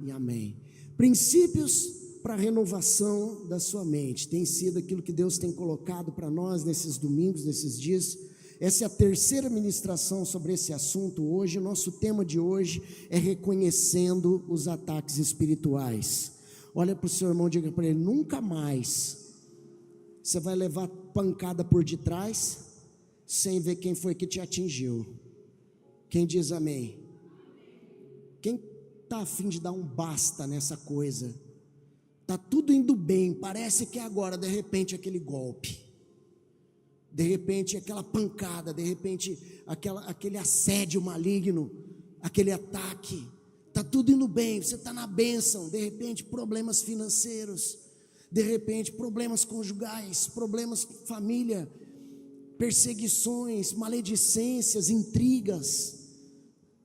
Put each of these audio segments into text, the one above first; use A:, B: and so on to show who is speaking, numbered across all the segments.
A: E amém. Princípios para a renovação da sua mente. Tem sido aquilo que Deus tem colocado para nós nesses domingos, nesses dias. Essa é a terceira ministração sobre esse assunto hoje. O nosso tema de hoje é reconhecendo os ataques espirituais. Olha para o seu irmão e diga para ele: nunca mais você vai levar pancada por detrás sem ver quem foi que te atingiu. Quem diz amém? Quem está a fim de dar um basta nessa coisa? Está tudo indo bem, parece que agora, de repente, aquele golpe, de repente, aquela pancada, de repente, aquele assédio maligno, aquele ataque, está tudo indo bem, você está na bênção, de repente, problemas financeiros, de repente, problemas conjugais, problemas com família, perseguições, maledicências, intrigas,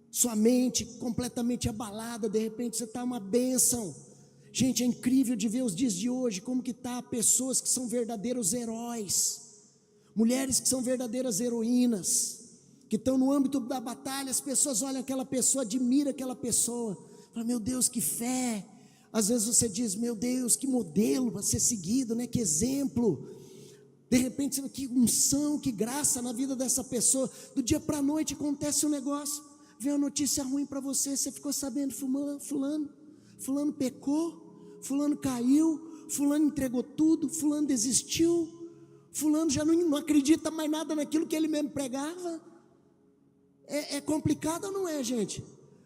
A: sua mente completamente abalada, de repente, você está uma bênção. Gente, é incrível de ver os dias de hoje, como que está pessoas que são verdadeiros heróis, mulheres que são verdadeiras heroínas, que estão no âmbito da batalha. As pessoas olham aquela pessoa, admiram aquela pessoa, falam: meu Deus, que fé. Às vezes você diz: meu Deus, que modelo para ser seguido, né? Que exemplo. De repente, que unção, que graça na vida dessa pessoa. Do dia para a noite acontece um negócio, vem uma notícia ruim para você, você ficou sabendo: fulano pecou, fulano caiu, fulano entregou tudo, fulano desistiu, fulano já não acredita mais nada naquilo que ele mesmo pregava. É complicado ou não é, gente?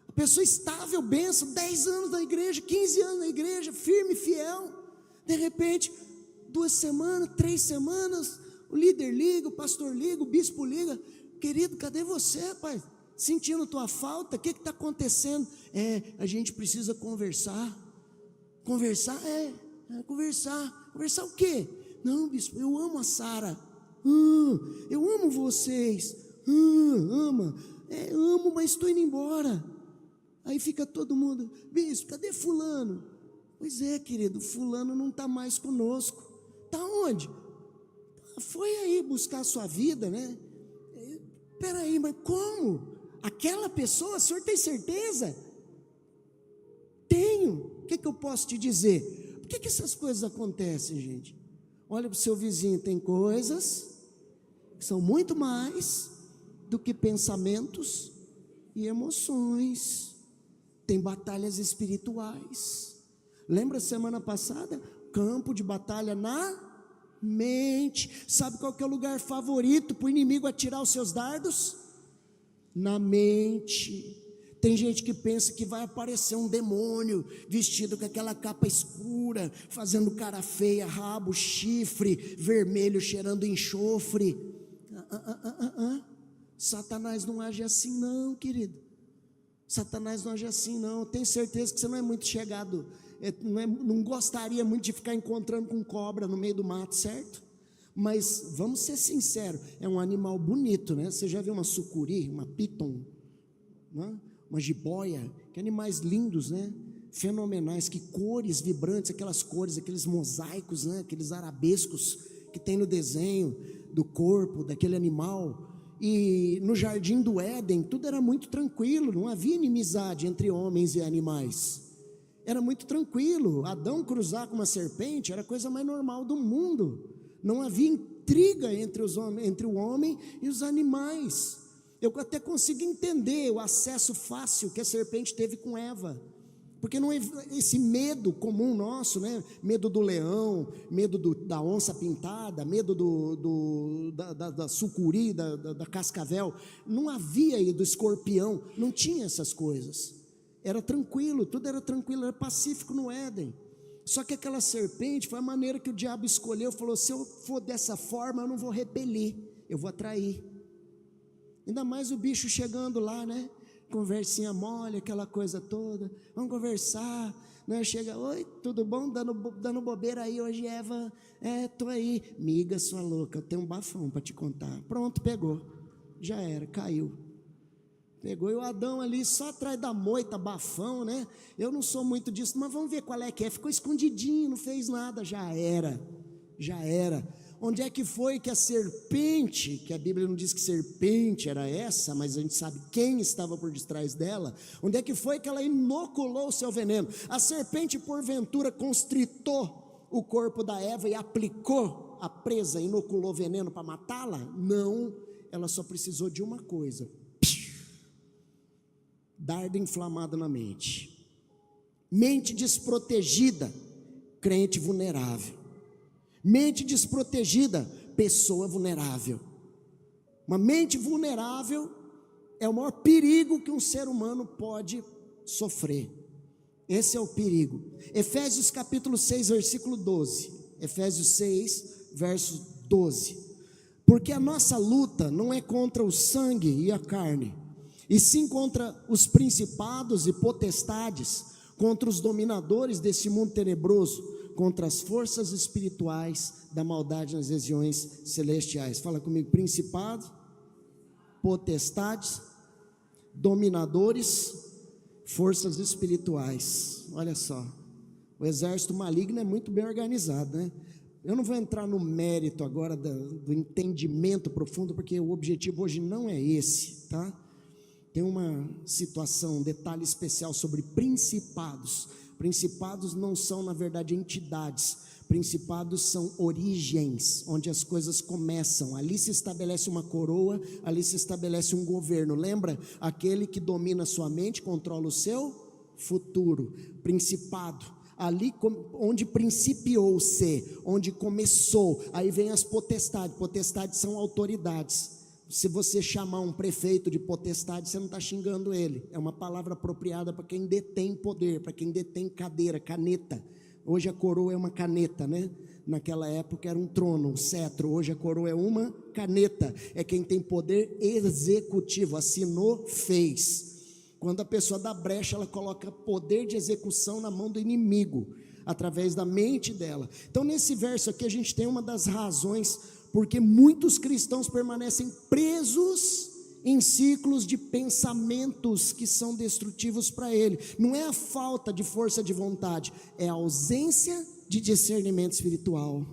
A: A pessoa estável, benção, 10 anos na igreja, 15 anos na igreja, firme, fiel, de repente, 2 semanas, 3 semanas, o líder liga, o pastor liga, o bispo liga: querido, cadê você, pai? Sentindo tua falta, o que está acontecendo? A gente precisa conversar. Conversar o quê? Não, bispo, eu amo a Sara, eu amo vocês, amo, mas estou indo embora. Aí fica todo mundo: bispo, cadê fulano? Pois é, querido, fulano não está mais conosco. Está onde? Foi aí buscar a sua vida, né? Peraí, mas como? Aquela pessoa, o senhor tem certeza? Tenho. O que eu posso te dizer? Por que essas coisas acontecem, gente? Olha para o seu vizinho: tem coisas que são muito mais do que pensamentos e emoções. Tem batalhas espirituais. Lembra semana passada? Campo de batalha na mente. Sabe qual que é o lugar favorito para o inimigo atirar os seus dardos? Na mente. Tem gente que pensa que vai aparecer um demônio vestido com aquela capa escura, fazendo cara feia, rabo, chifre vermelho, cheirando enxofre. Satanás não age assim não, querido. Satanás não age assim não. Tenho certeza que você não é muito chegado, não gostaria muito de ficar encontrando com cobra no meio do mato, certo? Mas vamos ser sinceros, é um animal bonito, né? Você já viu uma sucuri, uma piton, né? Uma jiboia, que animais lindos, né? Fenomenais, que cores vibrantes, aquelas cores, aqueles mosaicos, né? Aqueles arabescos que tem no desenho do corpo daquele animal. E no jardim do Éden tudo era muito tranquilo, não havia inimizade entre homens e animais, era muito tranquilo. Adão cruzar com uma serpente era a coisa mais normal do mundo, não havia intriga entre o homem e os animais. Eu até consigo entender o acesso fácil que a serpente teve com Eva, porque não é esse medo comum nosso, né? Medo do leão, medo da onça pintada, medo da sucuri, da cascavel. Não havia aí do escorpião, não tinha essas coisas. Era tranquilo, tudo era tranquilo, era pacífico no Éden. Só que aquela serpente foi a maneira que o diabo escolheu. Falou: se eu for dessa forma, eu não vou repelir, eu vou atrair. Ainda mais o bicho chegando lá, né? Conversinha mole, aquela coisa toda. Vamos conversar, né? Chega: oi, tudo bom? Dando bobeira aí hoje, Eva? Tô aí. Miga, sua louca, eu tenho um bafão para te contar. Pronto, pegou. Já era, caiu. Pegou. E o Adão ali só atrás da moita, bafão, né? Eu não sou muito disso, mas vamos ver qual é que é. Ficou escondidinho, não fez nada. Já era. Onde é que foi que a serpente, que a Bíblia não diz que serpente era essa, mas a gente sabe quem estava por detrás dela, onde é que foi que ela inoculou o seu veneno? A serpente porventura constritou o corpo da Eva e aplicou a presa, inoculou veneno para matá-la? Não, ela só precisou de uma coisa: dardo inflamado na mente. Mente desprotegida, crente vulnerável. Mente desprotegida, pessoa vulnerável. Uma mente vulnerável é o maior perigo que um ser humano pode sofrer. Esse é o perigo. Efésios capítulo 6, versículo 12. Efésios 6, verso 12. Porque a nossa luta não é contra o sangue e a carne, e sim contra os principados e potestades, contra os dominadores desse mundo tenebroso, contra as forças espirituais da maldade nas regiões celestiais. Fala comigo: principados, potestades, dominadores, forças espirituais. Olha só, o exército maligno é muito bem organizado, né? Eu não vou entrar no mérito agora do entendimento profundo, porque o objetivo hoje não é esse, tá? Tem uma situação, um detalhe especial sobre principados. Principados não são, na verdade, entidades. Principados são origens, onde as coisas começam. Ali se estabelece uma coroa, ali se estabelece um governo. Lembra? Aquele que domina a sua mente, controla o seu futuro. Principado. Ali onde principiou-se, onde começou. Aí vem as potestades. Potestades são autoridades. Se você chamar um prefeito de potestade, você não está xingando ele. É uma palavra apropriada para quem detém poder, para quem detém cadeira, caneta. Hoje a coroa é uma caneta, né? Naquela época era um trono, um cetro. Hoje a coroa é uma caneta. É quem tem poder executivo. Assinou, fez. Quando a pessoa dá brecha, ela coloca poder de execução na mão do inimigo, através da mente dela. Então nesse verso aqui a gente tem uma das razões porque muitos cristãos permanecem presos em ciclos de pensamentos que são destrutivos para ele. Não é a falta de força de vontade, é a ausência de discernimento espiritual.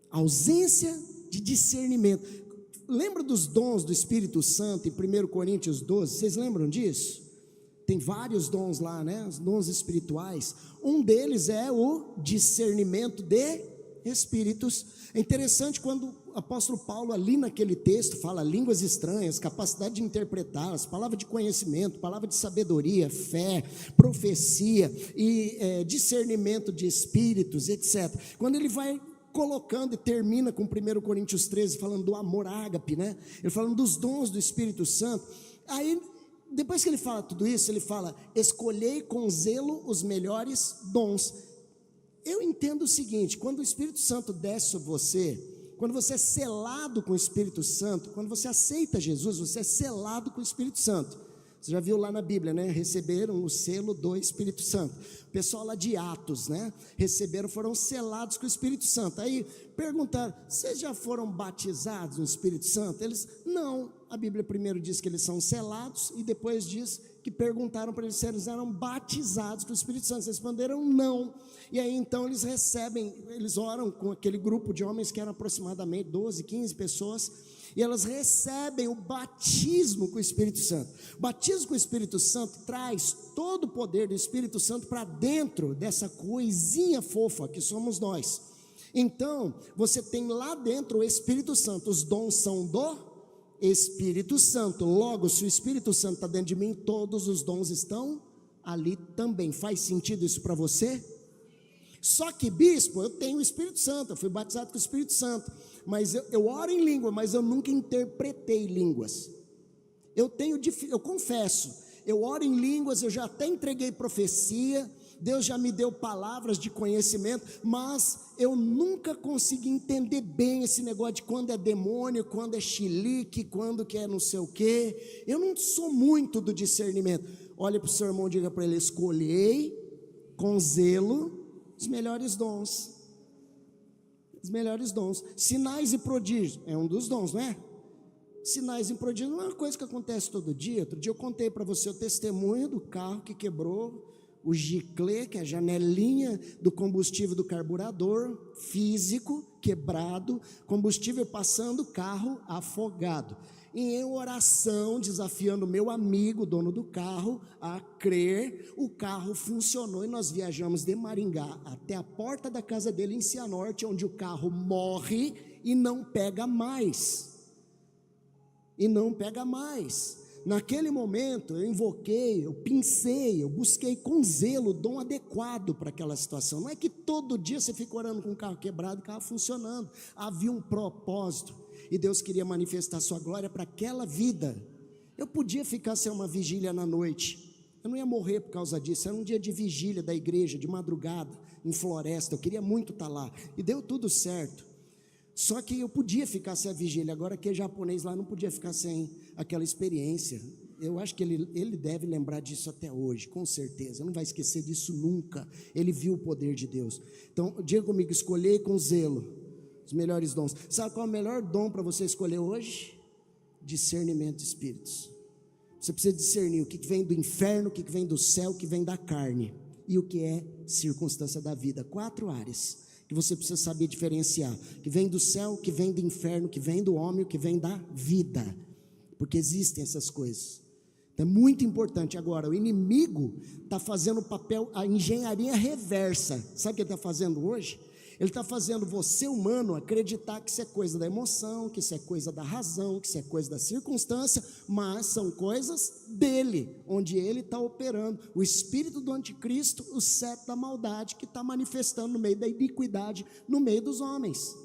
A: Ausência de discernimento. Lembra dos dons do Espírito Santo em 1 Coríntios 12? Vocês lembram disso? Tem vários dons lá, né? Os dons espirituais. Um deles é o discernimento de espíritos. É interessante quando o apóstolo Paulo ali naquele texto fala línguas estranhas, capacidade de interpretá-las, palavra de conhecimento, palavra de sabedoria, fé, profecia e discernimento de espíritos, etc. Quando ele vai colocando e termina com 1 Coríntios 13 falando do amor ágape, né? Ele falando dos dons do Espírito Santo. Aí depois que ele fala tudo isso, ele fala: escolhei com zelo os melhores dons. Eu entendo o seguinte: quando o Espírito Santo desce sobre você, quando você é selado com o Espírito Santo, quando você aceita Jesus, você é selado com o Espírito Santo. Você já viu lá na Bíblia, né? Receberam o selo do Espírito Santo. O pessoal lá de Atos, né? Foram selados com o Espírito Santo. Aí perguntaram: vocês já foram batizados no Espírito Santo? Eles: não. A Bíblia primeiro diz que eles são selados e depois diz que perguntaram para eles se eles eram batizados com o Espírito Santo. Eles responderam não. E aí então eles recebem, eles oram com aquele grupo de homens que eram aproximadamente 12, 15 pessoas, e elas recebem o batismo com o Espírito Santo. O batismo com o Espírito Santo traz todo o poder do Espírito Santo para dentro dessa coisinha fofa que somos nós. Então você tem lá dentro o Espírito Santo. Os dons são do Espírito Santo. Logo, se o Espírito Santo está dentro de mim, todos os dons estão ali também. Faz sentido isso para você? Só que, bispo, eu tenho o Espírito Santo, eu fui batizado com o Espírito Santo, mas eu oro em língua, mas eu nunca interpretei línguas. Eu confesso, eu oro em línguas, eu já até entreguei profecia, Deus já me deu palavras de conhecimento, mas eu nunca consegui entender bem esse negócio de quando é demônio, quando é chilique, quando que é não sei o quê. Eu não sou muito do discernimento. Olha para o seu irmão e diga para ele: escolhei com zelo os melhores dons. Os melhores dons. Sinais e prodígios é um dos dons, não é? Sinais e prodígios não é uma coisa que acontece todo dia. Outro dia eu contei para você o testemunho do carro que quebrou o giclê, que é a janelinha do combustível do carburador, físico, quebrado, combustível passando, carro afogado. E em oração, desafiando o meu amigo, dono do carro, a crer, o carro funcionou e nós viajamos de Maringá até a porta da casa dele em Cianorte, onde o carro morre e não pega mais. Naquele momento eu invoquei, eu pensei, eu busquei com zelo o dom adequado para aquela situação. Não é que todo dia você fica orando com o carro quebrado, o carro funcionando. Havia um propósito e Deus queria manifestar a sua glória para aquela vida. Eu podia ficar sem uma vigília na noite, eu não ia morrer por causa disso. Era um dia de vigília da igreja, de madrugada, em Floresta, eu queria muito estar lá e deu tudo certo. Só que eu podia ficar sem a vigília, agora que é japonês lá não podia ficar sem aquela experiência. Eu acho que ele deve lembrar disso até hoje, com certeza, não vai esquecer disso nunca. Ele viu o poder de Deus. Então, diga comigo, escolher com zelo os melhores dons. Sabe qual é o melhor dom para você escolher hoje? Discernimento de espíritos. Você precisa discernir o que vem do inferno, o que vem do céu, o que vem da carne e o que é circunstância da vida. 4 áreas que você precisa saber diferenciar, que vem do céu, que vem do inferno, que vem do homem, que vem da vida, porque existem essas coisas. Então é muito importante. Agora, o inimigo está fazendo o papel, a engenharia reversa. Sabe o que ele está fazendo hoje? Ele está fazendo você, humano, acreditar que isso é coisa da emoção, que isso é coisa da razão, que isso é coisa da circunstância, mas são coisas dele, onde ele está operando. O espírito do anticristo, o cetro da maldade, que está manifestando no meio da iniquidade, no meio dos homens.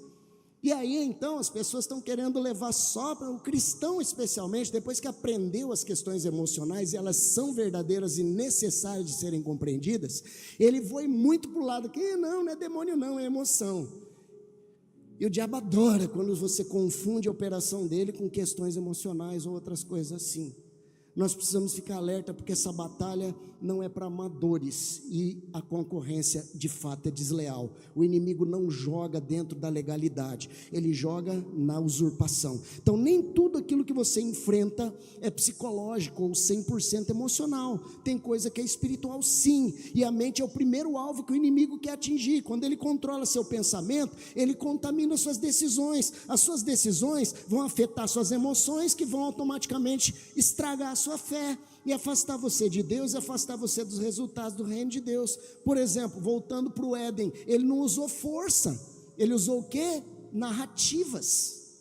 A: E aí então as pessoas estão querendo levar só para o cristão, especialmente, depois que aprendeu as questões emocionais, e elas são verdadeiras e necessárias de serem compreendidas, ele foi muito para o lado que não é demônio não, é emoção. E o diabo adora quando você confunde a operação dele com questões emocionais ou outras coisas assim. Nós precisamos ficar alerta, porque essa batalha não é para amadores, e a concorrência de fato é desleal. O inimigo não joga dentro da legalidade, ele joga na usurpação. Então nem tudo aquilo que você enfrenta é psicológico ou 100% emocional. Tem coisa que é espiritual sim, e a mente é o primeiro alvo que o inimigo quer atingir. Quando ele controla seu pensamento, ele contamina suas decisões. As suas decisões vão afetar suas emoções, que vão automaticamente estragar a sua fé e afastar você de Deus, e afastar você dos resultados do reino de Deus. Por exemplo, voltando para o Éden, ele não usou força, ele usou o quê? Narrativas,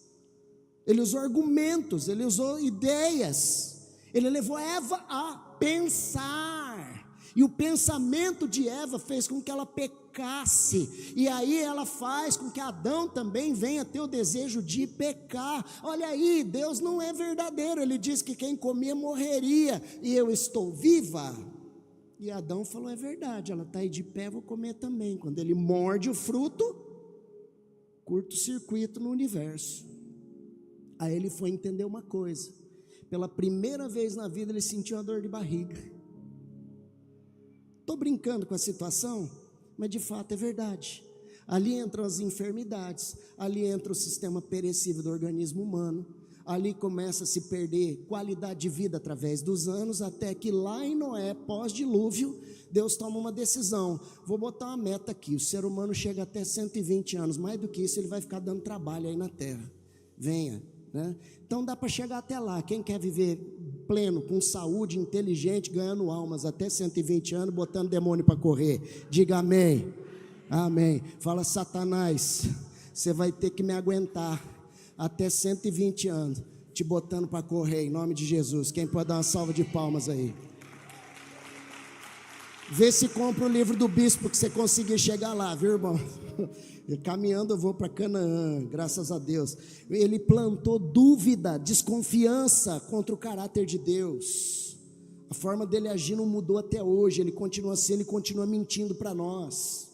A: ele usou argumentos, ele usou ideias, ele levou Eva a pensar, e o pensamento de Eva fez com que ela pecasse, e aí ela faz com que Adão também venha ter o desejo de pecar. Olha aí, Deus não é verdadeiro, ele diz que quem comia morreria, e eu estou viva. E Adão falou, é verdade, ela está aí de pé, vou comer também. Quando ele morde o fruto, curto-circuito no universo. Aí ele foi entender uma coisa, pela primeira vez na vida ele sentiu uma dor de barriga. Estou brincando com a situação, mas de fato é verdade. Ali entram as enfermidades, ali entra o sistema perecível do organismo humano, ali começa a se perder qualidade de vida através dos anos, até que lá em Noé, pós-dilúvio, Deus toma uma decisão. Vou botar uma meta aqui, o ser humano chega até 120 anos, mais do que isso ele vai ficar dando trabalho aí na terra. Venha, né? Então dá para chegar até lá. Quem quer viver pleno, com saúde, inteligente, ganhando almas até 120 anos, botando demônio para correr, diga amém. Amém. Fala, Satanás, você vai ter que me aguentar até 120 anos, te botando para correr, em nome de Jesus. Quem pode dar uma salva de palmas aí? Vê se compra o livro do bispo, que você conseguir chegar lá, viu, irmão? Caminhando eu vou para Canaã, graças a Deus. Ele plantou dúvida, desconfiança contra o caráter de Deus. A forma dele agir não mudou até hoje. Ele continua assim, ele continua mentindo para nós.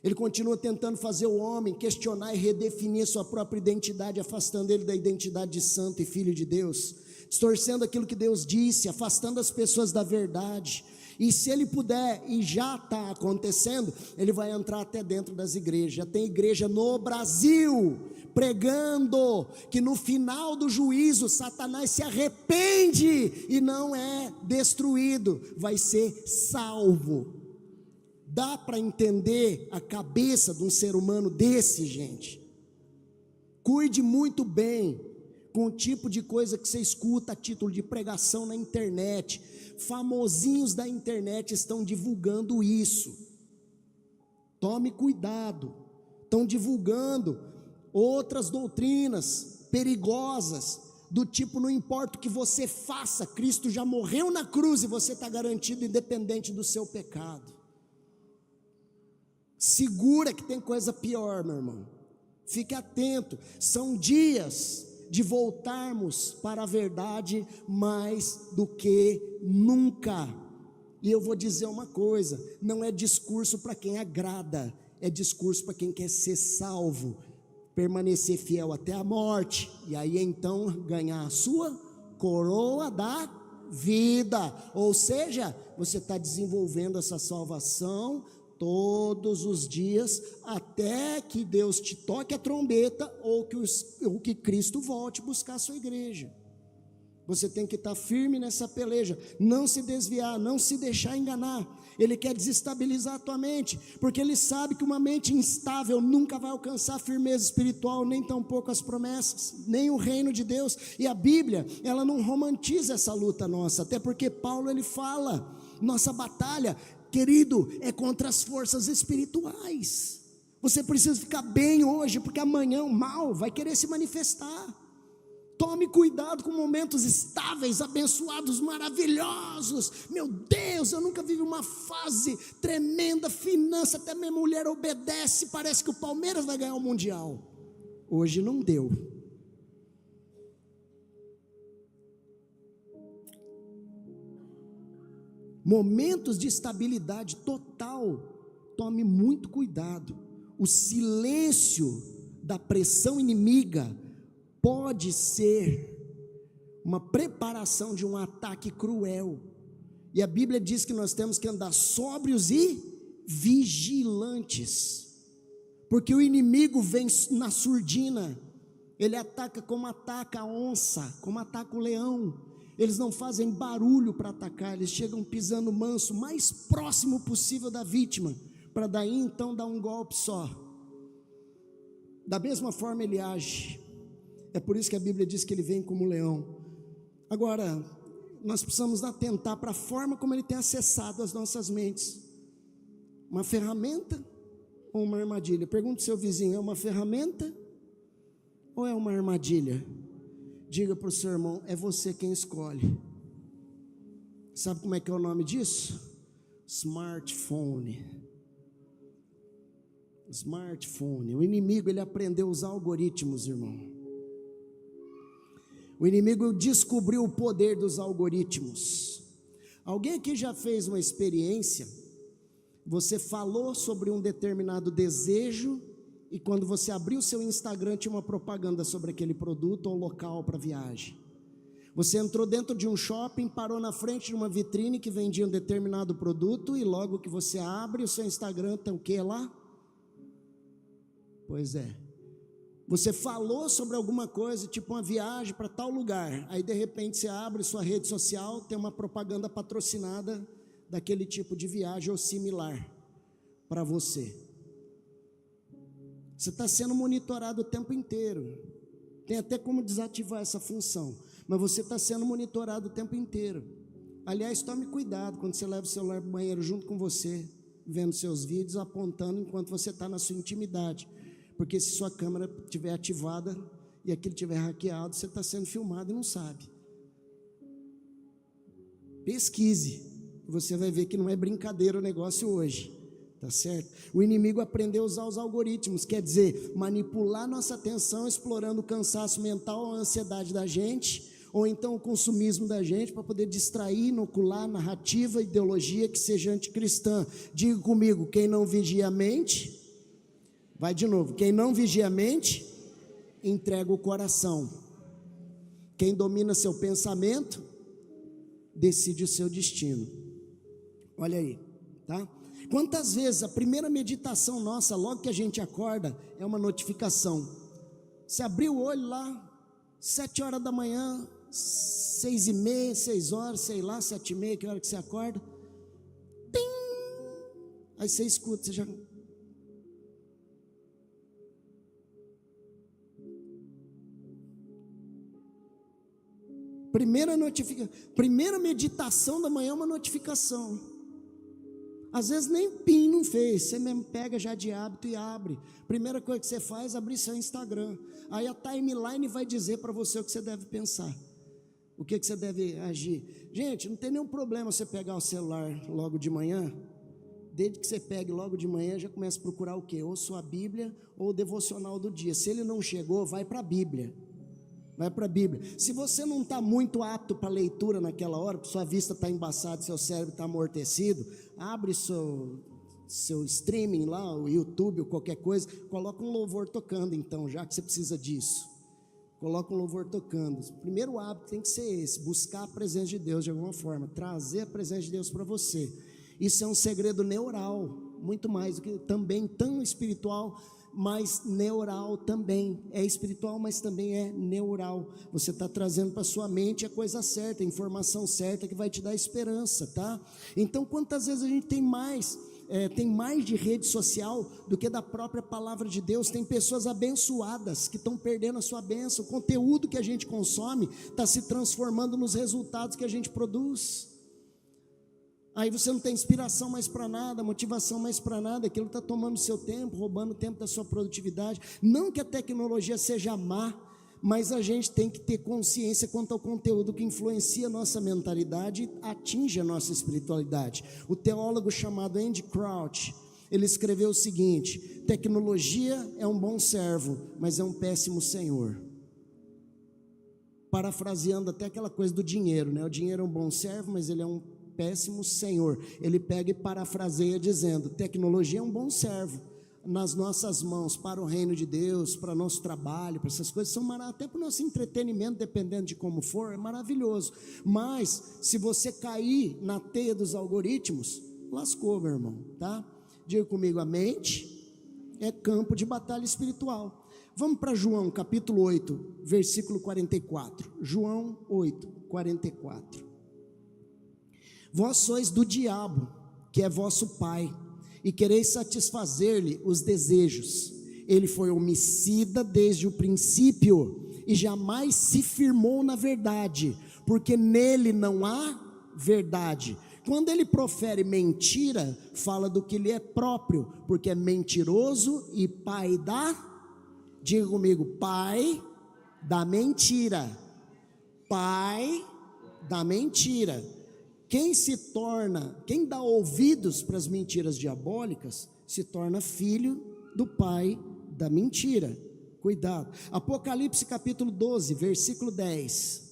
A: Ele continua tentando fazer o homem questionar e redefinir sua própria identidade, afastando ele da identidade de santo e filho de Deus, distorcendo aquilo que Deus disse, afastando as pessoas da verdade. E se ele puder, e já está acontecendo, ele vai entrar até dentro das igrejas. Já tem igreja no Brasil pregando que no final do juízo Satanás se arrepende e não é destruído, vai ser salvo. Dá para entender a cabeça de um ser humano desse, gente? Cuide muito bem com o tipo de coisa que você escuta a título de pregação na internet. Famosinhos da internet estão divulgando isso. Tome cuidado. Estão divulgando outras doutrinas perigosas, do tipo, não importa o que você faça, Cristo já morreu na cruz e você está garantido independente do seu pecado. Segura que tem coisa pior, meu irmão. Fique atento. São dias de voltarmos para a verdade mais do que nunca. E eu vou dizer uma coisa: não é discurso para quem agrada, é discurso para quem quer ser salvo, permanecer fiel até a morte, e aí então ganhar a sua coroa da vida. Ou seja, você está desenvolvendo essa salvação todos os dias, até que Deus te toque a trombeta, ou que Cristo volte buscar a sua igreja. Você tem que estar firme nessa peleja, não se desviar, não se deixar enganar. Ele quer desestabilizar a tua mente, porque ele sabe que uma mente instável nunca vai alcançar firmeza espiritual, nem tampouco as promessas, nem o reino de Deus. E a Bíblia, ela não romantiza essa luta nossa, até porque Paulo, ele fala, nossa batalha, querido, é contra as forças espirituais. Você precisa ficar bem hoje, porque amanhã o mal vai querer se manifestar. Tome cuidado com momentos estáveis, abençoados, maravilhosos. Meu Deus, eu nunca vivi uma fase tremenda, finança, até minha mulher obedece, parece que o Palmeiras vai ganhar o Mundial. Hoje não deu. Momentos de estabilidade total, tome muito cuidado. O silêncio da pressão inimiga pode ser uma preparação de um ataque cruel, e a Bíblia diz que nós temos que andar sóbrios e vigilantes, porque o inimigo vem na surdina, ele ataca como ataca a onça, como ataca o leão. Eles não fazem barulho para atacar, eles chegam pisando manso, mais próximo possível da vítima, para daí então dar um golpe só. Da mesma forma ele age. É por isso que a Bíblia diz que ele vem como leão. Agora, nós precisamos atentar para a forma como ele tem acessado as nossas mentes. Uma ferramenta ou uma armadilha? Pergunte ao seu vizinho, é uma ferramenta ou é uma armadilha? Diga para o seu irmão, é você quem escolhe. Sabe como é que é o nome disso? Smartphone. Smartphone. O inimigo, ele aprendeu a usar algoritmos, irmão. O inimigo descobriu o poder dos algoritmos. Alguém aqui já fez uma experiência? Você falou sobre um determinado desejo, e quando você abriu o seu Instagram, tinha uma propaganda sobre aquele produto ou local para viagem. Você entrou dentro de um shopping, parou na frente de uma vitrine que vendia um determinado produto, e logo que você abre o seu Instagram, tem o que lá? Pois é. Você falou sobre alguma coisa, tipo uma viagem para tal lugar, aí de repente você abre sua rede social, tem uma propaganda patrocinada daquele tipo de viagem ou similar para você. Você está sendo monitorado o tempo inteiro. Tem até como desativar essa função, mas você está sendo monitorado o tempo inteiro. Aliás, tome cuidado quando você leva o celular para o banheiro junto com você, vendo seus vídeos, apontando enquanto você está na sua intimidade, porque se sua câmera estiver ativada e aquilo estiver hackeado, você está sendo filmado e não sabe. Pesquise, você vai ver que não é brincadeira o negócio hoje. Tá certo? O inimigo aprendeu a usar os algoritmos, quer dizer, manipular nossa atenção, explorando o cansaço mental, a ansiedade da gente, ou então o consumismo da gente, para poder distrair, inocular narrativa, ideologia que seja anticristã. Diga comigo, quem não vigia a mente, vai de novo, quem não vigia a mente, entrega o coração. Quem domina seu pensamento, decide o seu destino. Olha aí, tá? Quantas vezes a primeira meditação nossa, logo que a gente acorda, é uma notificação. Você abriu o olho lá, 7 horas da manhã, 6h30, 6 horas, sei lá, 7h30, que hora que você acorda? Tim! Aí você escuta, você já... Primeira meditação da manhã é uma notificação. Às vezes nem PIN não fez, você mesmo pega já de hábito e abre. Primeira coisa que você faz é abrir seu Instagram. Aí a timeline vai dizer para você o que você deve pensar, o que você deve agir. Gente, não tem nenhum problema você pegar o celular logo de manhã. Desde que você pegue logo de manhã, já começa a procurar o quê? Ou sua Bíblia ou o devocional do dia. Se ele não chegou, vai para a Bíblia. Vai para a Bíblia. Se você não está muito apto para leitura naquela hora, sua vista está embaçada, seu cérebro está amortecido, abre seu streaming lá, o YouTube ou qualquer coisa, coloca um louvor tocando então, já que você precisa disso. Coloca um louvor tocando. O primeiro hábito tem que ser esse, buscar a presença de Deus de alguma forma, trazer a presença de Deus para você. Isso é um segredo neural, muito mais do que também tão espiritual, mas neural também. É espiritual, mas também é neural. Você está trazendo para sua mente a coisa certa, a informação certa que vai te dar esperança, tá? Então, quantas vezes a gente tem mais de rede social do que da própria palavra de Deus? Tem pessoas abençoadas que estão perdendo a sua bênção. O conteúdo que a gente consome está se transformando nos resultados que a gente produz. Aí você não tem inspiração mais para nada, motivação mais para nada, aquilo está tomando seu tempo, roubando o tempo da sua produtividade. Não que a tecnologia seja má, mas a gente tem que ter consciência quanto ao conteúdo que influencia a nossa mentalidade e atinge a nossa espiritualidade. O teólogo chamado Andy Crouch, ele escreveu o seguinte: tecnologia é um bom servo, mas é um péssimo senhor. Parafraseando até aquela coisa do dinheiro, né? O dinheiro é um bom servo, mas ele é um péssimo senhor. Ele pega e parafraseia dizendo: tecnologia é um bom servo nas nossas mãos, para o reino de Deus, para nosso trabalho, para essas coisas, são até para o nosso entretenimento, dependendo de como for, é maravilhoso. Mas se você cair na teia dos algoritmos, lascou, meu irmão, tá? Diga comigo, a mente é campo de batalha espiritual. Vamos para João capítulo 8, versículo 44. João 8, 44. Vós sois do diabo, que é vosso pai, e quereis satisfazer-lhe os desejos. Ele foi homicida desde o princípio, e jamais se firmou na verdade, porque nele não há verdade. Quando ele profere mentira, fala do que lhe é próprio, porque é mentiroso e pai diga comigo, pai da mentira. Pai da mentira. Quem dá ouvidos para as mentiras diabólicas, se torna filho do pai da mentira. Cuidado. Apocalipse capítulo 12, versículo 10.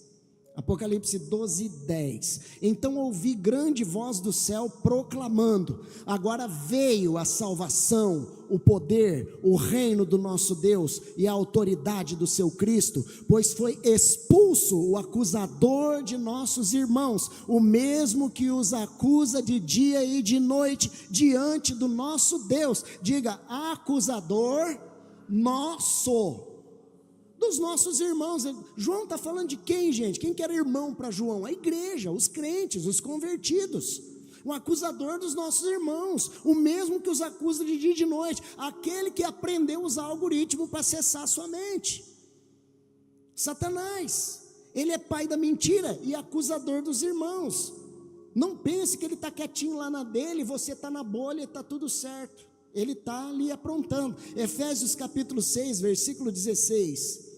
A: Apocalipse 12, 10. Então ouvi grande voz do céu proclamando: agora veio a salvação, o poder, o reino do nosso Deus e a autoridade do seu Cristo, pois foi expulso o acusador de nossos irmãos, o mesmo que os acusa de dia e de noite diante do nosso Deus. Diga, acusador nosso, dos nossos irmãos. João está falando de quem, gente? Quem que era irmão para João? A igreja, os crentes, os convertidos. Um acusador dos nossos irmãos, o mesmo que os acusa de dia e de noite, aquele que aprendeu a usar o algoritmo para acessar a sua mente. Satanás, ele é pai da mentira e acusador dos irmãos. Não pense que ele está quietinho lá na dele, você está na bolha e está tudo certo. Ele está ali aprontando. Efésios capítulo 6, versículo 16.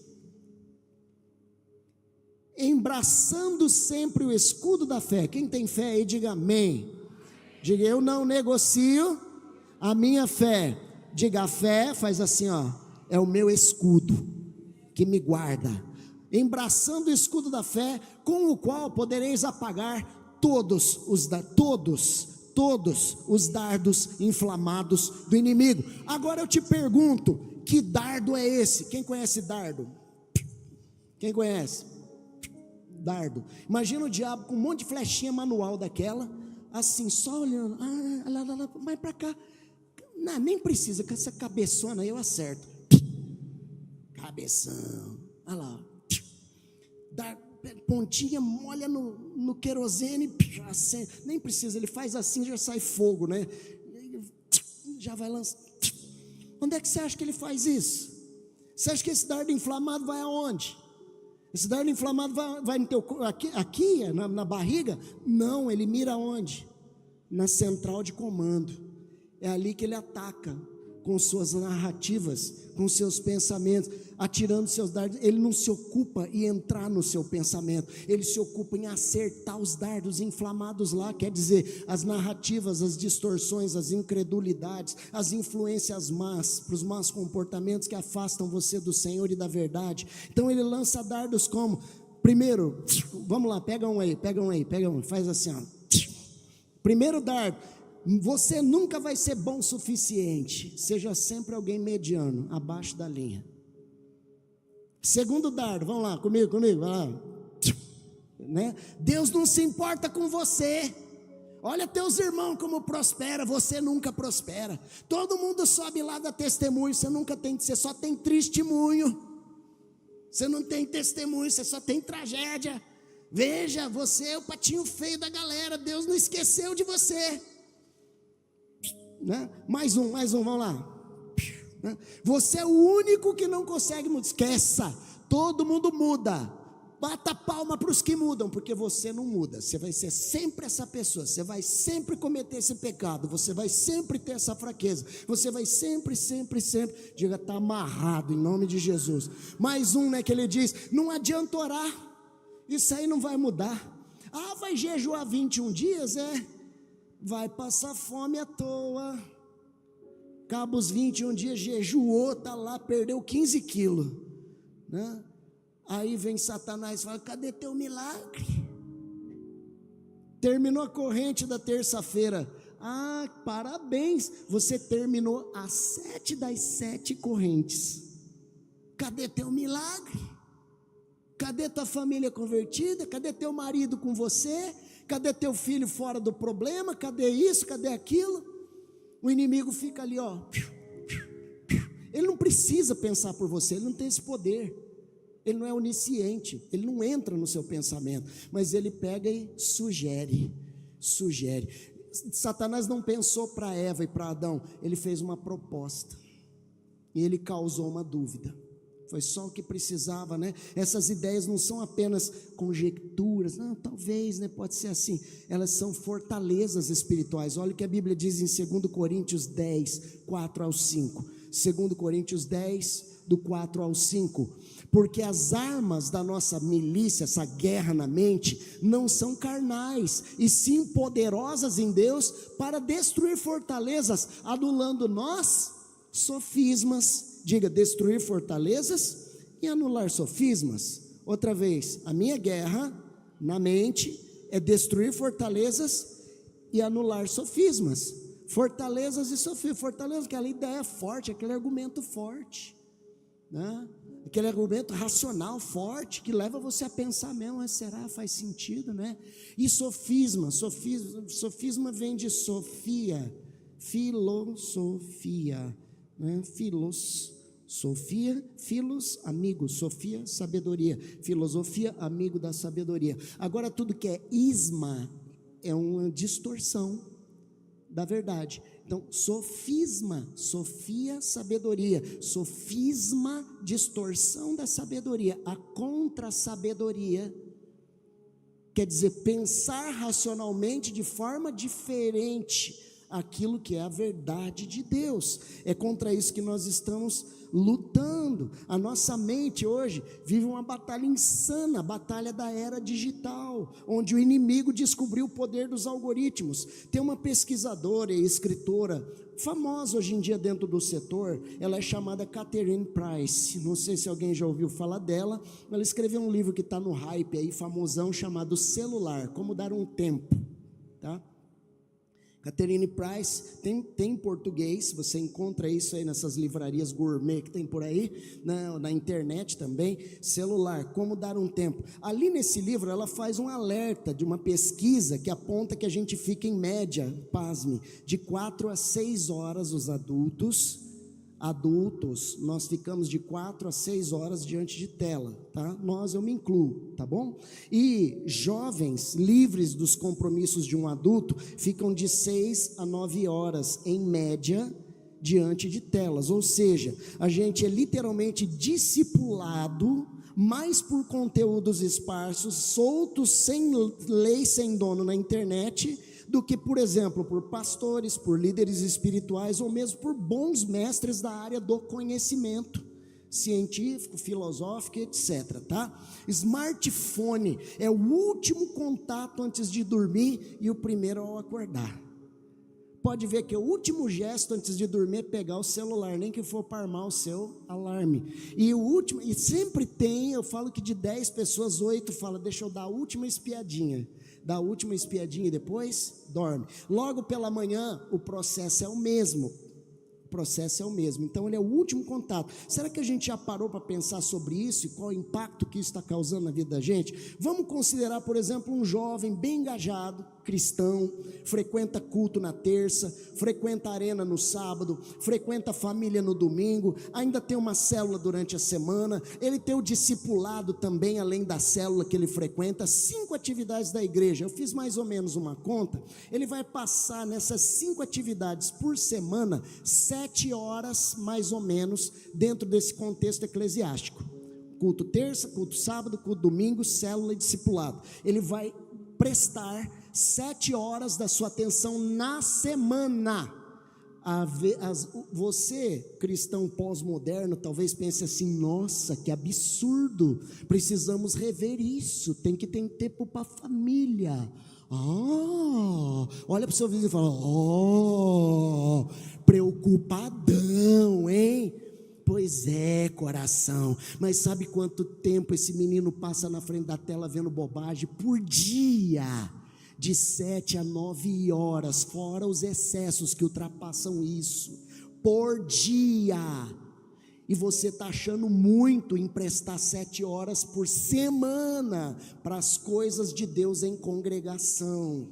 A: Embraçando sempre o escudo da fé. Quem tem fé aí, diga amém. Diga, eu não negocio a minha fé. Diga, a fé faz assim, ó, é o meu escudo que me guarda. Embraçando o escudo da fé, com o qual podereis apagar todos os dardos inflamados do inimigo. Agora eu te pergunto, que dardo é esse? Quem conhece dardo? Quem conhece? Dardo. Imagina o diabo com um monte de flechinha manual daquela, assim, só olhando, mais para cá, não, nem precisa, com essa cabeçona eu acerto, cabeção, olha lá, dá pontinha, molha no querosene, acende, nem precisa, ele faz assim, já sai fogo, né? Já vai lançar. Onde é que você acha que ele faz isso? Você acha que esse dardo inflamado vai aonde? Esse dardo inflamado vai no teu aqui na barriga? Não, ele mira aonde? Na central de comando. É ali que ele ataca, com suas narrativas, com seus pensamentos, atirando seus dardos. Ele não se ocupa em entrar no seu pensamento, ele se ocupa em acertar os dardos inflamados lá, quer dizer, as narrativas, as distorções, as incredulidades, as influências más, para os maus comportamentos que afastam você do Senhor e da verdade. Então ele lança dardos como? Primeiro, vamos lá, pega um aí, faz assim, ó. Primeiro dardo: você nunca vai ser bom o suficiente, seja sempre alguém mediano, abaixo da linha. Segundo dardo, vamos lá, comigo, vai lá, né? Deus não se importa com você. Olha teus irmãos como prospera, você nunca prospera. Todo mundo sobe lá, dá testemunho, você só tem testemunho. Você não tem testemunho, você só tem tragédia. Veja, você é o patinho feio da galera, Deus não esqueceu de você, né? Mais um, vamos lá, né? Você é o único que não consegue mudar. Esqueça, todo mundo muda. Bata palma para os que mudam, porque você não muda. Você vai ser sempre essa pessoa, você vai sempre cometer esse pecado, você vai sempre ter essa fraqueza, você vai sempre, diga, está amarrado em nome de Jesus. Mais um, né, que ele diz: não adianta orar, isso aí não vai mudar. Vai jejuar 21 dias, vai passar fome à toa. Acaba os 21 dias, jejuou, está lá, perdeu 15 quilos, né? Aí vem Satanás e fala: cadê teu milagre? Terminou a corrente da terça-feira. Parabéns, você terminou as 7 das 7 correntes. Cadê teu milagre? Cadê tua família convertida? Cadê teu marido com você? Cadê teu filho fora do problema? Cadê isso? Cadê aquilo? O inimigo fica ali, ó. Ele não precisa pensar por você, ele não tem esse poder. Ele não é onisciente, ele não entra no seu pensamento, mas ele pega e sugere. Satanás não pensou para Eva e para Adão, ele fez uma proposta, e ele causou uma dúvida. Foi só o que precisava, né? Essas ideias não são apenas conjecturas, não, talvez, né? Pode ser assim. Elas são fortalezas espirituais. Olha o que a Bíblia diz em 2 Coríntios 10, 4 ao 5. 2 Coríntios 10, do 4 ao 5. Porque as armas da nossa milícia, essa guerra na mente, não são carnais, e sim poderosas em Deus para destruir fortalezas, anulando nós sofismas. Diga, destruir fortalezas e anular sofismas. Outra vez, a minha guerra na mente é destruir fortalezas e anular sofismas. Fortalezas e sofismas. Fortaleza, aquela ideia forte, aquele argumento forte, né? Aquele argumento racional forte que leva você a pensar mesmo: será? Faz sentido, né? E sofisma sofisma vem de Sofia, filosofia, né? Filos, amigo, Sofia, sabedoria, filosofia, amigo da sabedoria. Agora, tudo que é isma é uma distorção da verdade. Então, sofisma, Sofia, sabedoria, sofisma, distorção da sabedoria. A contra-sabedoria quer dizer pensar racionalmente de forma diferente aquilo que é a verdade de Deus. É contra isso que nós estamos lutando. A nossa mente hoje vive uma batalha insana, a batalha da era digital, onde o inimigo descobriu o poder dos algoritmos. Tem uma pesquisadora e escritora famosa hoje em dia dentro do setor, ela é chamada Catherine Price, não sei se alguém já ouviu falar dela. Ela escreveu um livro que está no hype aí, famosão, chamado Celular, Como Dar um Tempo, tá? Catherine Price, tem em português, você encontra isso aí nessas livrarias gourmet que tem por aí, na internet também, celular, como dar um tempo. Ali nesse livro ela faz um alerta de uma pesquisa que aponta que a gente fica em média, pasme, de 4 a 6 horas os adultos, nós ficamos de 4 a 6 horas diante de tela, tá? Eu me incluo, tá bom? E jovens livres dos compromissos de um adulto ficam de 6 a 9 horas em média diante de telas, ou seja, a gente é literalmente discipulado mais por conteúdos esparsos, soltos, sem lei, sem dono na internet, do que, por exemplo, por pastores, por líderes espirituais, ou mesmo por bons mestres da área do conhecimento científico, filosófico, etc, tá? Smartphone é o último contato antes de dormir e o primeiro ao acordar. Pode ver que o último gesto antes de dormir é pegar o celular, nem que for para armar o seu alarme. E sempre tem, eu falo que de 10 pessoas, 8 falam, deixa eu dar a última espiadinha. Dá a última espiadinha e depois dorme. Logo pela manhã, o processo é o mesmo. Então ele é o último contato. Será que a gente já parou para pensar sobre isso e qual o impacto que isso está causando na vida da gente? Vamos considerar, por exemplo, um jovem bem engajado, cristão, frequenta culto na terça, frequenta a arena no sábado, frequenta a família no domingo, ainda tem uma célula durante a semana, ele tem o discipulado também, além da célula que ele frequenta, 5 atividades da igreja. Eu fiz mais ou menos uma conta, ele vai passar nessas 5 atividades por semana, 7 horas mais ou menos, dentro desse contexto eclesiástico. Culto terça, culto sábado, culto domingo, célula e discipulado. Ele vai prestar 7 horas da sua atenção na semana. Você, cristão pós-moderno, talvez pense assim, nossa, que absurdo, precisamos rever isso, tem que ter tempo para a família. Olha para o seu vizinho e fala, preocupadão, hein? Pois é, coração, mas sabe quanto tempo esse menino passa na frente da tela vendo bobagem por dia? De 7 a 9 horas, fora os excessos que ultrapassam isso, por dia. E você está achando muito em prestar 7 horas por semana para as coisas de Deus em congregação.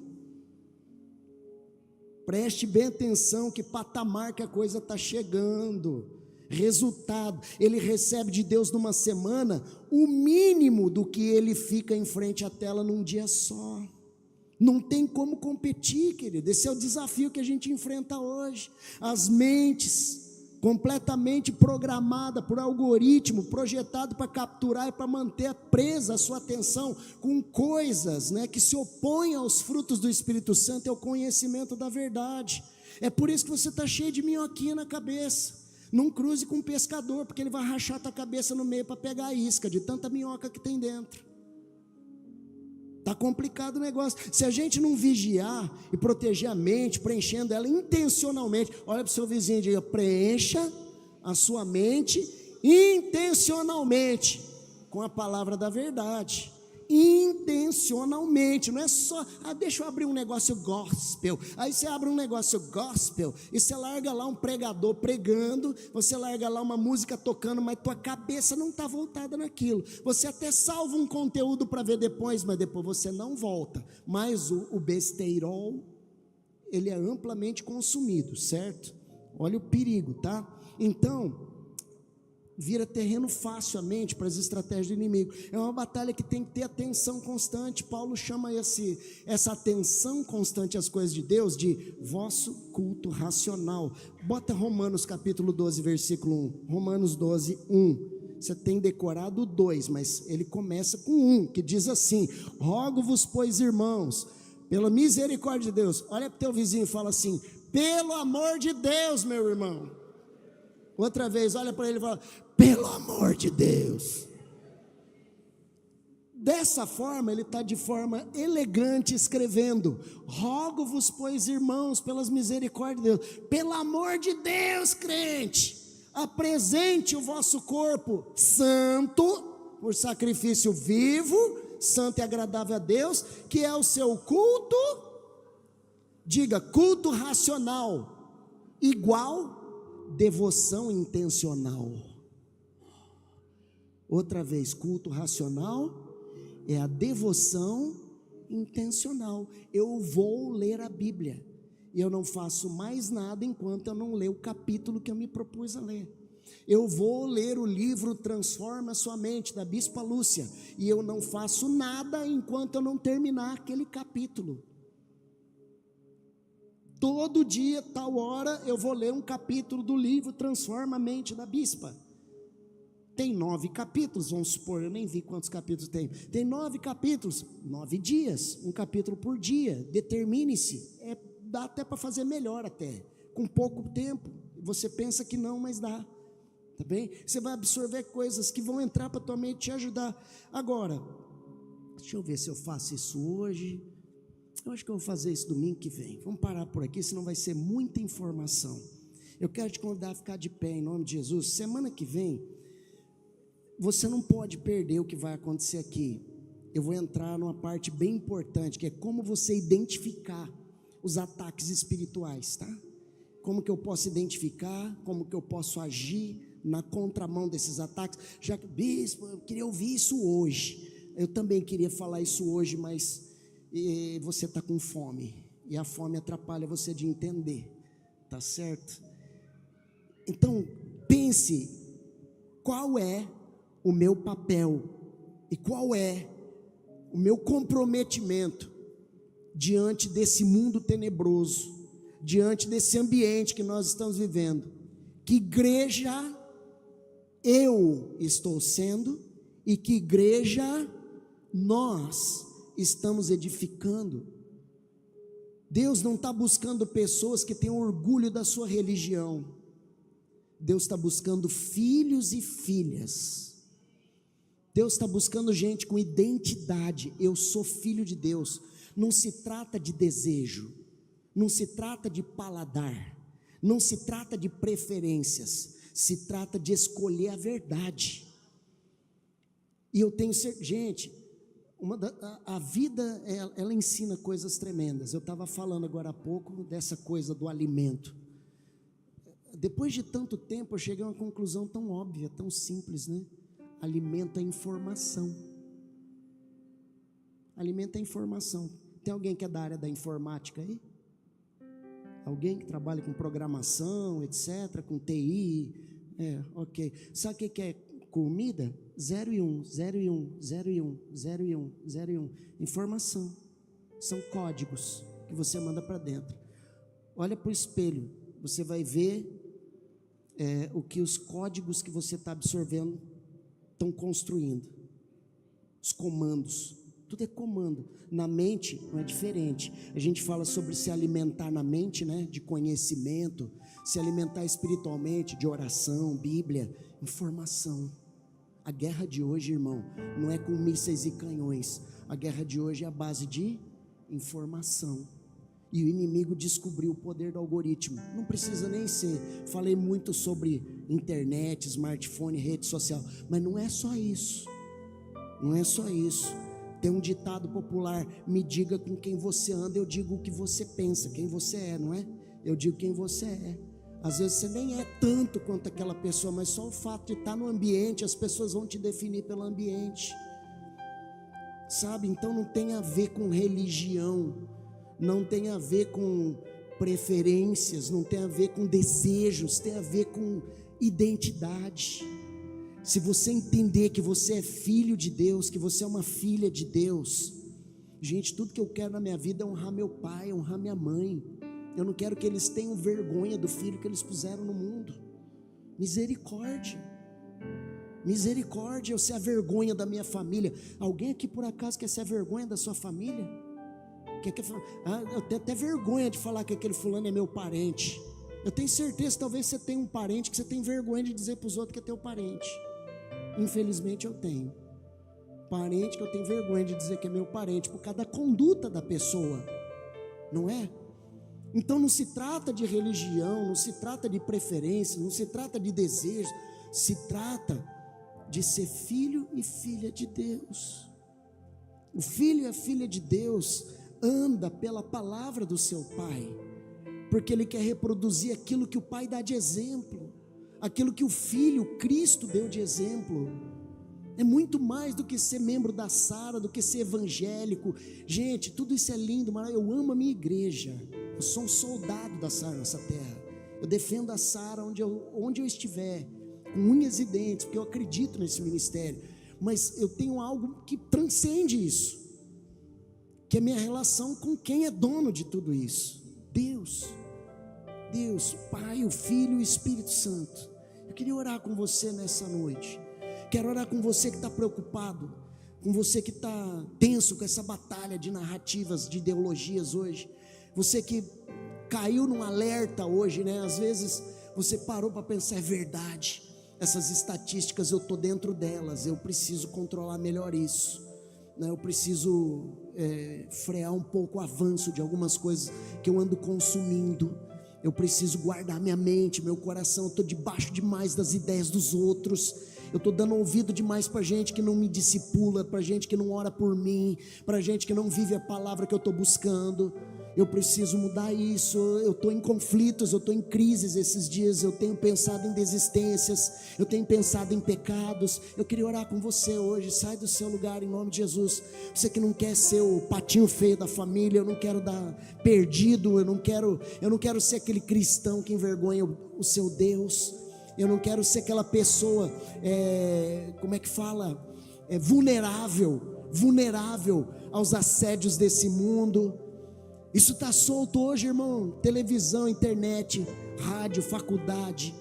A: Preste bem atenção que patamar que a coisa está chegando. Resultado, ele recebe de Deus numa semana o mínimo do que ele fica em frente à tela num dia só. Não tem como competir, querido. Esse é o desafio que a gente enfrenta hoje. As mentes completamente programada por algoritmo, projetado para capturar e para manter presa a sua atenção com coisas, que se opõem aos frutos do Espírito Santo e ao conhecimento da verdade. É por isso que você está cheio de minhoquinha na cabeça. Não cruze com um pescador, porque ele vai rachar tua cabeça no meio para pegar a isca, de tanta minhoca que tem dentro. Está complicado o negócio. Se a gente não vigiar e proteger a mente, preenchendo ela intencionalmente, olha para o seu vizinho e diga, preencha a sua mente intencionalmente, com a palavra da verdade. Intencionalmente, não é só, deixa eu abrir um negócio gospel, aí você abre um negócio gospel, e você larga lá um pregador pregando, você larga lá uma música tocando, mas tua cabeça não está voltada naquilo, você até salva um conteúdo para ver depois, mas depois você não volta, mas o besteirol, ele é amplamente consumido, certo? Olha o perigo, tá? Então, vira terreno fácil a mente para as estratégias do inimigo. É uma batalha que tem que ter atenção constante. Paulo chama essa atenção constante às coisas de Deus de vosso culto racional. Bota Romanos capítulo 12, versículo 1. Romanos 12, 1. Você tem decorado o 2, mas ele começa com 1, que diz assim: rogo-vos, pois, irmãos, pela misericórdia de Deus. Olha para o teu vizinho e fala assim: pelo amor de Deus, meu irmão. Outra vez, olha para ele e fala: pelo amor de Deus. Dessa forma, ele está de forma elegante escrevendo: rogo-vos, pois, irmãos, pelas misericórdias de Deus, pelo amor de Deus, crente, apresente o vosso corpo santo, por sacrifício vivo, santo e agradável a Deus, que é o seu culto Diga: culto racional igual devoção intencional. Outra vez, culto racional é a devoção intencional. Eu vou ler a Bíblia e eu não faço mais nada enquanto eu não ler o capítulo que eu me propus a ler. Eu vou ler o livro Transforma Sua Mente, da Bispa Lúcia, e eu não faço nada enquanto eu não terminar aquele capítulo. Todo dia, tal hora, eu vou ler um capítulo do livro Transforma a Mente, da Bispa. Tem 9 capítulos, vamos supor, eu nem vi quantos capítulos tem. Tem 9 capítulos, 9 dias, um capítulo por dia. Determine-se, dá até para fazer melhor até, com pouco tempo. Você pensa que não, mas dá, tá bem? Você vai absorver coisas que vão entrar para a tua mente e te ajudar. Agora, deixa eu ver se eu faço isso hoje. Eu acho que eu vou fazer isso domingo que vem. Vamos parar por aqui, senão vai ser muita informação. Eu quero te convidar a ficar de pé em nome de Jesus. Semana que vem, você não pode perder o que vai acontecer aqui. Eu vou entrar numa parte bem importante, que é como você identificar os ataques espirituais, tá? Como que eu posso identificar, como que eu posso agir na contramão desses ataques. Já que, bispo, eu queria ouvir isso hoje. Eu também queria falar isso hoje, mas você está com fome, e a fome atrapalha você de entender, tá certo? Então, pense, qual é o meu papel e qual é o meu comprometimento diante desse mundo tenebroso, diante desse ambiente que nós estamos vivendo. Que igreja eu estou sendo e que igreja nós estamos edificando. Deus não está buscando pessoas que tenham orgulho da sua religião. Deus está buscando filhos e filhas. Deus está buscando gente com identidade. Eu sou filho de Deus. Não se trata de desejo, não se trata de paladar, não se trata de preferências, se trata de escolher a verdade. E eu tenho certeza, gente, a vida, ela ensina coisas tremendas. Eu estava falando agora há pouco dessa coisa do alimento. Depois de tanto tempo eu cheguei a uma conclusão tão óbvia, tão simples, né? Alimento é informação. Alimento é informação. Tem alguém que é da área da informática aí? Alguém que trabalha com programação, etc., com TI? Ok. Sabe o que é comida? 0 e 1, 0 e 1, 0 e 1, 0 e 1, 0 e 1. Informação. São códigos que você manda para dentro. Olha para o espelho, você vai ver o que os códigos que você está absorvendo estão construindo. Os comandos. Tudo é comando. Na mente não é diferente. A gente fala sobre se alimentar na mente, né? De conhecimento, se alimentar espiritualmente, de oração, Bíblia, informação. A guerra de hoje, irmão, não é com mísseis e canhões. A guerra de hoje é a base de informação. E o inimigo descobriu o poder do algoritmo. Não precisa nem ser. Falei muito sobre internet, smartphone, rede social, mas não é só isso. Não é só isso. Tem um ditado popular: me diga com quem você anda, eu digo o que você pensa, quem você é, não é? Eu digo quem você é. Às vezes você nem é tanto quanto aquela pessoa, mas só o fato de estar no ambiente, as pessoas vão te definir pelo ambiente, sabe? Então não tem a ver com religião, não tem a ver com preferências, não tem a ver com desejos, tem a ver com identidade. Se você entender que você é filho de Deus, que você é uma filha de Deus, gente, tudo que eu quero na minha vida é honrar meu pai, honrar minha mãe. Eu não quero que eles tenham vergonha do filho que eles puseram no mundo. Misericórdia. Misericórdia, eu ser a vergonha da minha família. Alguém aqui por acaso quer ser a vergonha da sua família? Eu tenho até vergonha de falar que aquele fulano é meu parente. Eu tenho certeza que talvez você tenha um parente que você tem vergonha de dizer para os outros que é teu parente. Infelizmente eu tenho parente que eu tenho vergonha de dizer que é meu parente, por causa da conduta da pessoa, não é? Então não se trata de religião, não se trata de preferência, não se trata de desejo, se trata de ser filho e filha de Deus. O filho e a filha de Deus anda pela palavra do seu pai, porque ele quer reproduzir aquilo que o pai dá de exemplo, aquilo que o filho, Cristo, deu de exemplo. É muito mais do que ser membro da Sara, do que ser evangélico. Gente, tudo isso é lindo, mas eu amo a minha igreja. Eu sou um soldado da Sara nessa terra. Eu defendo a Sara onde eu estiver, com unhas e dentes, porque eu acredito nesse ministério. Mas eu tenho algo que transcende isso, que é minha relação com quem é dono de tudo isso. Deus, o Pai, o Filho e o Espírito Santo. Eu queria orar com você nessa noite. Quero orar com você que está preocupado, com você que está tenso com essa batalha de narrativas, de ideologias hoje. Você que caiu num alerta hoje, né? Às vezes você parou para pensar, é verdade, essas estatísticas eu estou dentro delas, eu preciso controlar melhor isso, né? Eu preciso frear um pouco o avanço de algumas coisas que eu ando consumindo. Eu preciso guardar minha mente, meu coração. Eu estou debaixo demais das ideias dos outros. Eu estou dando ouvido demais para gente que não me discipula, para gente que não ora por mim, para gente que não vive a palavra que eu estou buscando. Eu preciso mudar isso. Eu estou em conflitos, eu estou em crises esses dias. Eu tenho pensado em desistências, eu tenho pensado em pecados. Eu queria orar com você hoje. Sai do seu lugar em nome de Jesus. Você que não quer ser o patinho feio da família, eu não quero dar perdido, eu não quero ser aquele cristão que envergonha o seu Deus. Eu não quero ser aquela pessoa, vulnerável aos assédios desse mundo. Isso está solto hoje, irmão. Televisão, internet, rádio, faculdade,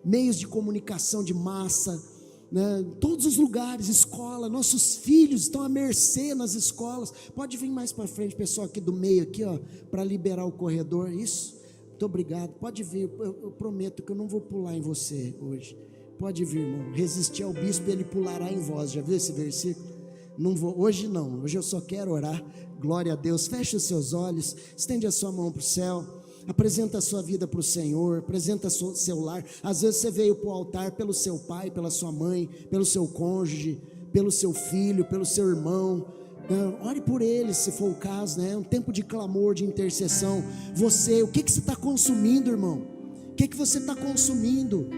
A: meios de comunicação de massa, né? Todos os lugares, escola. Nossos filhos estão à mercê nas escolas. Pode vir mais para frente, pessoal aqui do meio, aqui, ó, para liberar o corredor. Isso, muito obrigado. Pode vir, eu prometo que eu não vou pular em você hoje. Pode vir, irmão. Resistir ao bispo e ele pulará em vós. Já viu esse versículo? Não vou, hoje não, hoje eu só quero orar. Glória a Deus. Feche os seus olhos, estende a sua mão para o céu, apresenta a sua vida para o Senhor, apresenta o seu lar. Às vezes você veio para o altar pelo seu pai, pela sua mãe, pelo seu cônjuge, pelo seu filho, pelo seu irmão. Ore por eles, se for o caso, né? Um tempo de clamor, de intercessão. Você, o que você está consumindo, irmão? O que você está consumindo?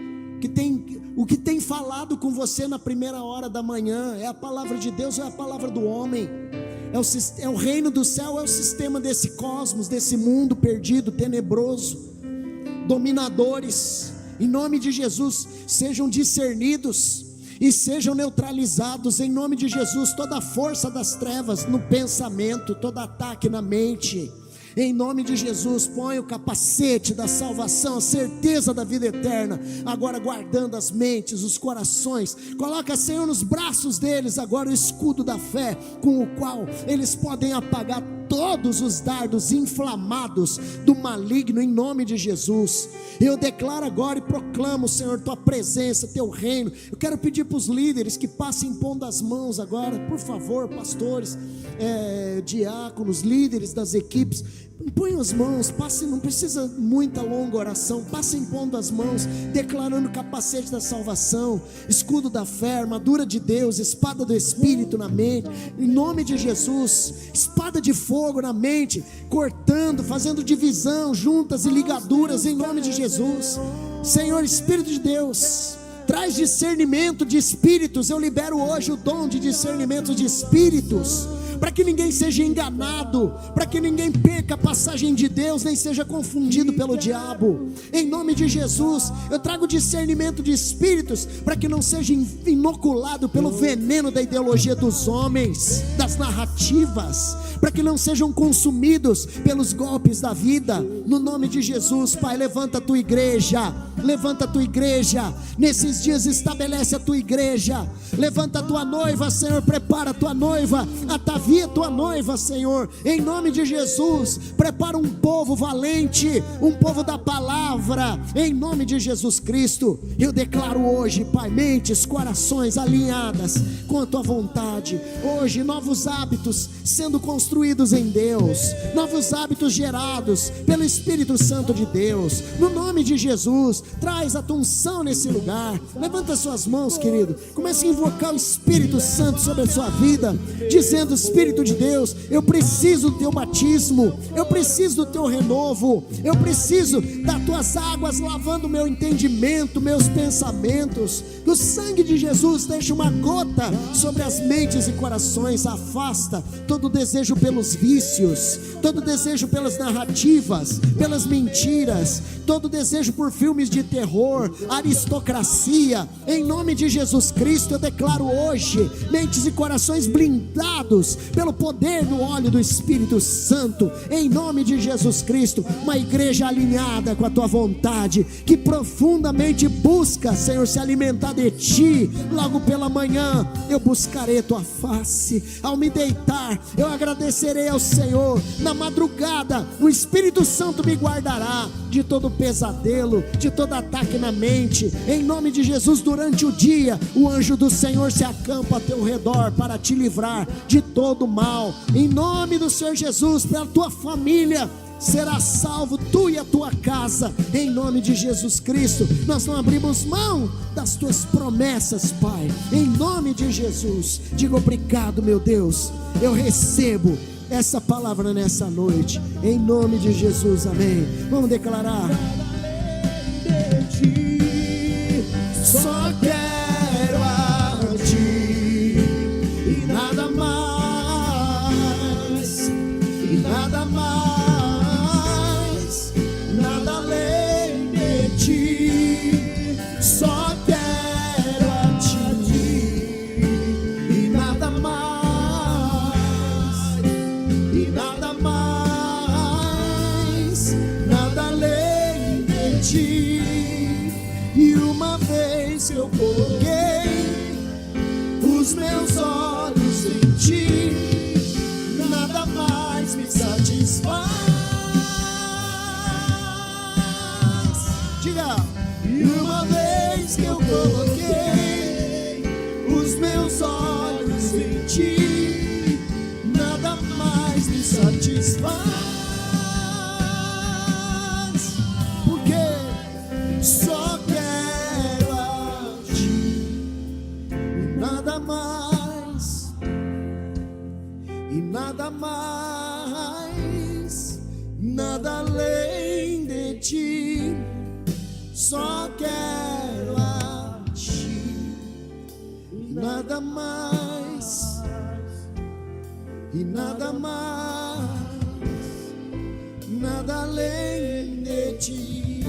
A: O que tem falado com você na primeira hora da manhã? É a palavra de Deus ou é a palavra do homem? É o reino do céu ou é o sistema desse cosmos, desse mundo perdido, tenebroso? Dominadores, em nome de Jesus, sejam discernidos e sejam neutralizados em nome de Jesus. Toda a força das trevas no pensamento, todo ataque na mente, em nome de Jesus, põe o capacete da salvação, a certeza da vida eterna, agora guardando as mentes, os corações. Coloca, Senhor, nos braços deles agora o escudo da fé, com o qual eles podem apagar todos os dardos inflamados do maligno, em nome de Jesus. Eu declaro agora e proclamo, Senhor, tua presença, teu reino. Eu quero pedir para os líderes que passem impondo as mãos agora, por favor, pastores, diáconos, líderes das equipes, impõem as mãos, passem, não precisa muita longa oração, passem impondo as mãos, declarando o capacete da salvação, escudo da fé, armadura de Deus, espada do Espírito na mente, em nome de Jesus, espada de fogo na mente, cortando, fazendo divisão, juntas e ligaduras, em nome de Jesus. Senhor, Espírito de Deus, traz discernimento de espíritos. Eu libero hoje o dom de discernimento de espíritos, para que ninguém seja enganado, para que ninguém perca a passagem de Deus, nem seja confundido pelo diabo. Em nome de Jesus, eu trago discernimento de espíritos, para que não seja inoculado pelo veneno da ideologia dos homens, das narrativas, para que não sejam consumidos pelos golpes da vida. No nome de Jesus, Pai, levanta a tua igreja, nesses dias estabelece a tua igreja, levanta a tua noiva, Senhor, prepara a tua noiva, atavia a tua noiva, Senhor, em nome de Jesus, prepara um povo valente, um povo da palavra, em nome de Jesus Cristo. Eu declaro hoje, Pai, mentes, corações alinhadas com a tua vontade, hoje novos hábitos sendo construídos em Deus, novos hábitos gerados pelo Espírito Santo de Deus, no nome de Jesus. traz a tua unção nesse lugar. Levanta suas mãos, querido, comece a invocar o Espírito Santo sobre a sua vida, dizendo: Espírito de Deus, eu preciso do teu batismo, eu preciso do teu renovo, eu preciso das tuas águas lavando o meu entendimento, meus pensamentos. Que o sangue de Jesus deixe uma gota sobre as mentes e corações, afasta todo desejo pelos vícios, todo desejo pelas narrativas, pelas mentiras, todo desejo por filmes de terror, aristocracia. Em nome de Jesus Cristo, eu declaro hoje mentes e corações blindados pelo poder do óleo do Espírito Santo. Em nome de Jesus Cristo, uma igreja alinhada com a tua vontade, que profundamente busca, Senhor, se alimentar de ti. Logo pela manhã eu buscarei tua face, ao me deitar eu agradecerei ao Senhor. Na madrugada o Espírito Santo me guardará de todo pesadelo, de todo ataque na mente. Em nome de Jesus, durante o dia o anjo do Senhor se acampa a teu redor para te livrar de todo mal. Em nome do Senhor Jesus, pela tua família será salvo, tu e a tua casa, em nome de Jesus Cristo. Nós não abrimos mão das tuas promessas, Pai, em nome de Jesus. Digo obrigado, meu Deus, eu recebo essa palavra nessa noite, em nome de Jesus, amém. Vamos declarar: só quero a ti e nada mais, e nada mais, nada além de ti. Só quero a ti e nada mais, e nada mais, nada além de ti. E uma vez eu coloquei os meus olhos em ti, nada mais me satisfaz. Diga: e uma vez que eu coloquei os meus olhos em ti, nada mais me satisfaz. Porque só quero a ti e nada mais, e nada mais, nada além de ti. Só quero a ti e nada mais, e nada mais, nada além de ti.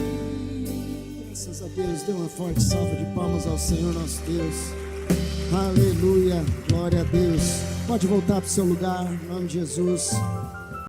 A: Graças a Deus, dê uma forte salva de palmas ao Senhor nosso Deus. Aleluia, glória a Deus. Pode voltar para o seu lugar, em nome de Jesus.